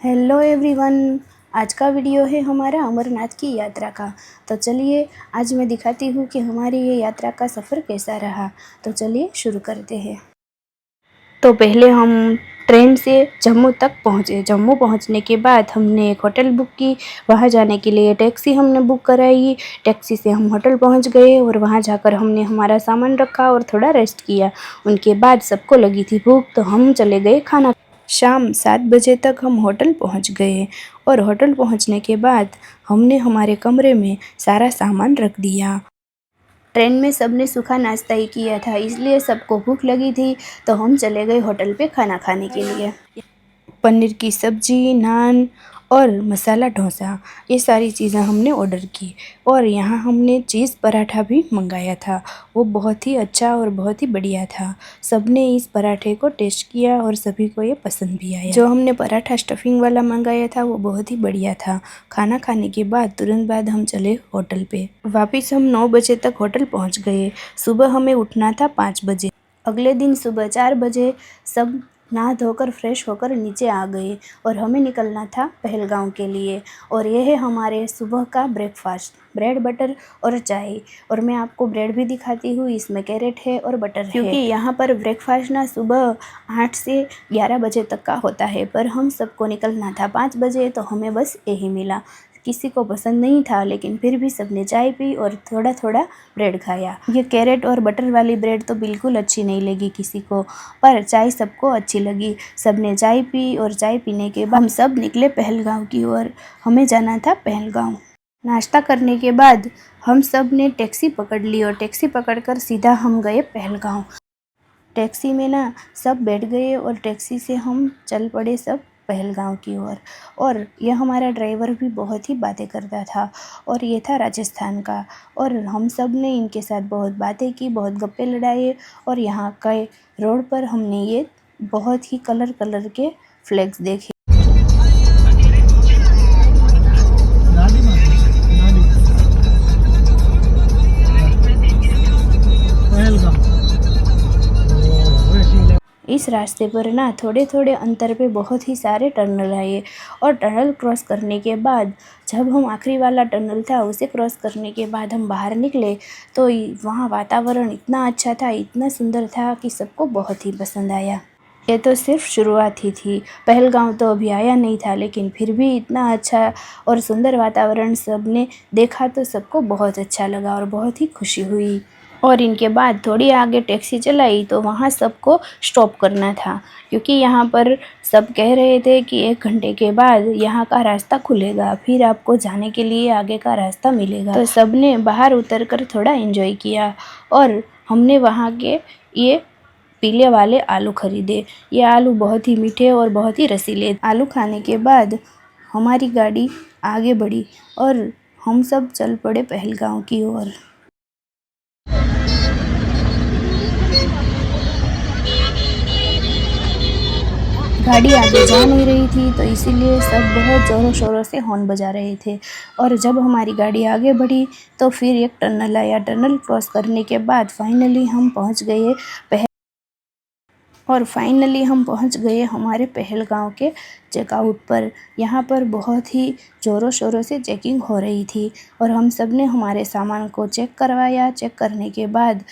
Hello everyone. आज का video है हमारा अमरनाथ की यात्रा का। तो चलिए आज मैं दिखाती हूँ कि हमारी ये यात्रा का सफ़र कैसा रहा। तो चलिए शुरू करते हैं। तो पहले हम ट्रेन से जम्मू तक पहुँचे। जम्मू पहुँचने के बाद हमने एक होटल बुक की। वहाँ जाने के लिए टैक्सी हमने बुक कराई। टैक्सी से हम होटल पहुँच गए और वहाँ जाकर हमने हमारा सामान रखा और थोड़ा रेस्ट किया। उनके बाद सबको लगी थी भूख, तो हम चले गए खाना। शाम 7 बजे तक हम होटल पहुंच गए और होटल पहुंचने के बाद हमने हमारे कमरे में सारा सामान रख दिया। ट्रेन में सबने सूखा नाश्ता ही किया था, इसलिए सबको भूख लगी थी, तो हम चले गए होटल पे खाना खाने के लिए। पनीर की सब्जी, नान और मसाला डोसा, ये सारी चीज़ें हमने ऑर्डर की। और यहाँ हमने चीज़ पराठा भी मंगाया था। वो बहुत ही अच्छा और बहुत ही बढ़िया था। सबने इस पराठे को टेस्ट किया और सभी को ये पसंद भी आया। जो हमने पराठा स्टफिंग वाला मंगाया था वो बहुत ही बढ़िया था। खाना खाने के बाद तुरंत बाद हम चले होटल पे। वापस हम 9 बजे तक होटल पहुँच गए। सुबह हमें उठना था 5 बजे। अगले दिन सुबह 4 बजे सब नहा धोकर फ्रेश होकर नीचे आ गए और हमें निकलना था पहलगांव के लिए। और यह है हमारे सुबह का ब्रेकफास्ट, ब्रेड बटर और चाय। और मैं आपको ब्रेड भी दिखाती हूँ, इसमें कैरेट है और बटर है। क्योंकि यहाँ पर ब्रेकफास्ट ना सुबह 8 से 11 बजे तक का होता है, पर हम सबको निकलना था 5 बजे, तो हमें बस यही मिला। किसी को पसंद नहीं था, लेकिन फिर भी सबने चाय पी और थोड़ा थोड़ा ब्रेड खाया। ये कैरेट और बटर वाली ब्रेड तो बिल्कुल अच्छी नहीं लगी किसी को, पर चाय सबको अच्छी लगी। सबने चाय पी और चाय पीने के बाद हम सब निकले पहलगांव की ओर। हमें जाना था पहलगांव। नाश्ता करने के बाद हम सब ने टैक्सी पकड़ ली और टैक्सी पकड़कर सीधा हम गए पहलगांव। टैक्सी में ना सब बैठ गए और टैक्सी से हम चल पड़े सब पहलगांव की ओर। और यह हमारा ड्राइवर भी बहुत ही बातें करता था और ये था राजस्थान का। और हम सब ने इनके साथ बहुत बातें की, बहुत गप्पे लड़ाए। और यहाँ के रोड पर हमने ये बहुत ही कलर कलर के फ्लैग्स देखे। इस रास्ते पर ना थोड़े थोड़े अंतर पे बहुत ही सारे टनल आए। और टनल क्रॉस करने के बाद जब हम आखिरी वाला टनल था उसे क्रॉस करने के बाद हम बाहर निकले, तो वहाँ वातावरण इतना अच्छा था, इतना सुंदर था कि सबको बहुत ही पसंद आया। ये तो सिर्फ शुरुआत ही थी, पहलगांव तो अभी आया नहीं था, लेकिन फिर भी इतना अच्छा और सुंदर वातावरण सबने देखा तो सबको बहुत अच्छा लगा और बहुत ही खुशी हुई। और इनके बाद थोड़ी आगे टैक्सी चलाई तो वहाँ सबको स्टॉप करना था, क्योंकि यहाँ पर सब कह रहे थे कि 1 घंटे के बाद यहाँ का रास्ता खुलेगा, फिर आपको जाने के लिए आगे का रास्ता मिलेगा। तो सबने बाहर उतरकर थोड़ा एंजॉय किया। और हमने वहाँ के ये पीले वाले आलू खरीदे। ये आलू बहुत ही मीठे और बहुत ही रसीले। आलू खाने के बाद हमारी गाड़ी आगे बढ़ी और हम सब चल पड़े पहलगांव की ओर। गाड़ी आगे जा नहीं रही थी, तो इसीलिए सब बहुत ज़ोरों शोरों से हॉर्न बजा रहे थे। और जब हमारी गाड़ी आगे बढ़ी तो फिर एक टनल आया। टनल क्रॉस करने के बाद फाइनली हम पहुंच गए हमारे पहलगांव के चेकआउट पर। यहाँ पर बहुत ही ज़ोरों शोरों से चेकिंग हो रही थी और हम सब ने हमारे सामान को चेक करवाया। चेक करने के बाद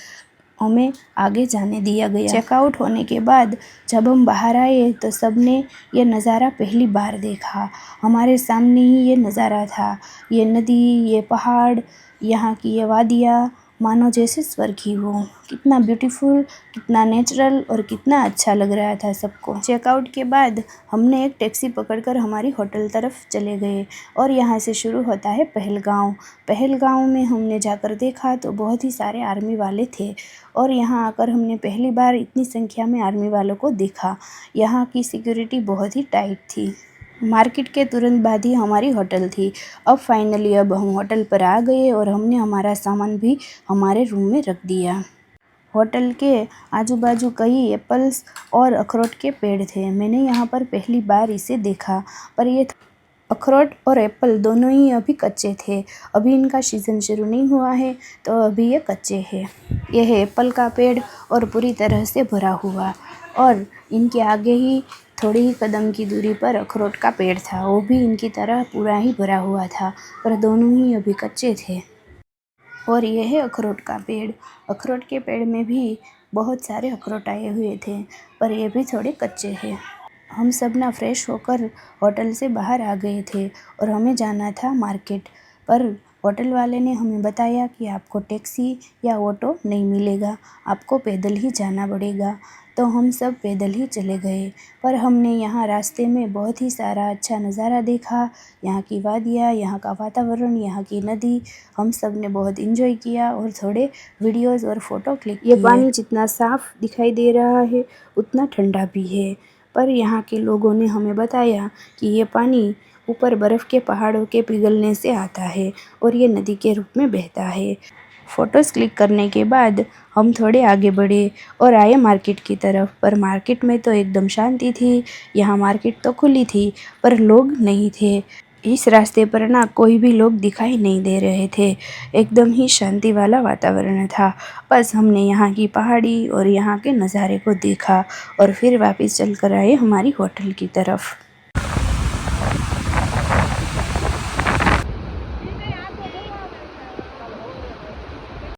हमें आगे जाने दिया गया। चेकआउट होने के बाद जब हम बाहर आए तो सब ने ये नज़ारा पहली बार देखा। हमारे सामने ही ये नज़ारा था, ये नदी, ये पहाड़, यहाँ की ये वादियाँ, मानो जैसे स्वर्ग ही हो। कितना ब्यूटीफुल, कितना नेचुरल और कितना अच्छा लग रहा था सबको। चेकआउट के बाद हमने एक टैक्सी पकड़कर हमारी होटल तरफ चले गए और यहाँ से शुरू होता है पहलगांव। पहलगांव में हमने जाकर देखा तो बहुत ही सारे आर्मी वाले थे और यहाँ आकर हमने पहली बार इतनी संख्या में आर्मी वालों को देखा। यहाँ की सिक्योरिटी बहुत ही टाइट थी। मार्केट के तुरंत बाद ही हमारी होटल थी। अब फाइनली अब हम होटल पर आ गए और हमने हमारा सामान भी हमारे रूम में रख दिया। होटल के आजू बाजू कई एप्पल्स और अखरोट के पेड़ थे। मैंने यहाँ पर पहली बार इसे देखा, पर ये अखरोट और एप्पल दोनों ही अभी कच्चे थे। अभी इनका सीज़न शुरू नहीं हुआ है, तो अभी ये कच्चे हैं। यह है एप्पल का पेड़ और पूरी तरह से भरा हुआ, और इनके आगे ही थोड़ी ही कदम की दूरी पर अखरोट का पेड़ था, वो भी इनकी तरह पूरा ही भरा हुआ था, पर दोनों ही अभी कच्चे थे। और यह है अखरोट का पेड़। अखरोट के पेड़ में भी बहुत सारे अखरोट आए हुए थे, पर ये भी थोड़े कच्चे हैं। हम सब ना फ्रेश होकर होटल से बाहर आ गए थे और हमें जाना था मार्केट, पर होटल वाले ने हमें बताया कि आपको टैक्सी या ऑटो नहीं मिलेगा, आपको पैदल ही जाना पड़ेगा। तो हम सब पैदल ही चले गए, पर हमने यहाँ रास्ते में बहुत ही सारा अच्छा नज़ारा देखा। यहाँ की वादियाँ, यहाँ का वातावरण, यहाँ की नदी, हम सब ने बहुत इन्जॉय किया और थोड़े वीडियोज़ और फ़ोटो क्लिक किए। ये पानी जितना साफ़ दिखाई दे रहा है उतना ठंडा भी है, पर यहाँ के लोगों ने हमें बताया कि ये पानी ऊपर बर्फ़ के पहाड़ों के पिघलने से आता है और ये नदी के रूप में बहता है। फ़ोटोज़ क्लिक करने के बाद हम थोड़े आगे बढ़े और आए मार्केट की तरफ, पर मार्केट में तो एकदम शांति थी। यहाँ मार्केट तो खुली थी पर लोग नहीं थे। इस रास्ते पर ना कोई भी लोग दिखाई नहीं दे रहे थे, एकदम ही शांति वाला वातावरण था। बस हमने यहाँ की पहाड़ी और यहाँ के नज़ारे को देखा और फिर वापस चल कर आए हमारी होटल की तरफ।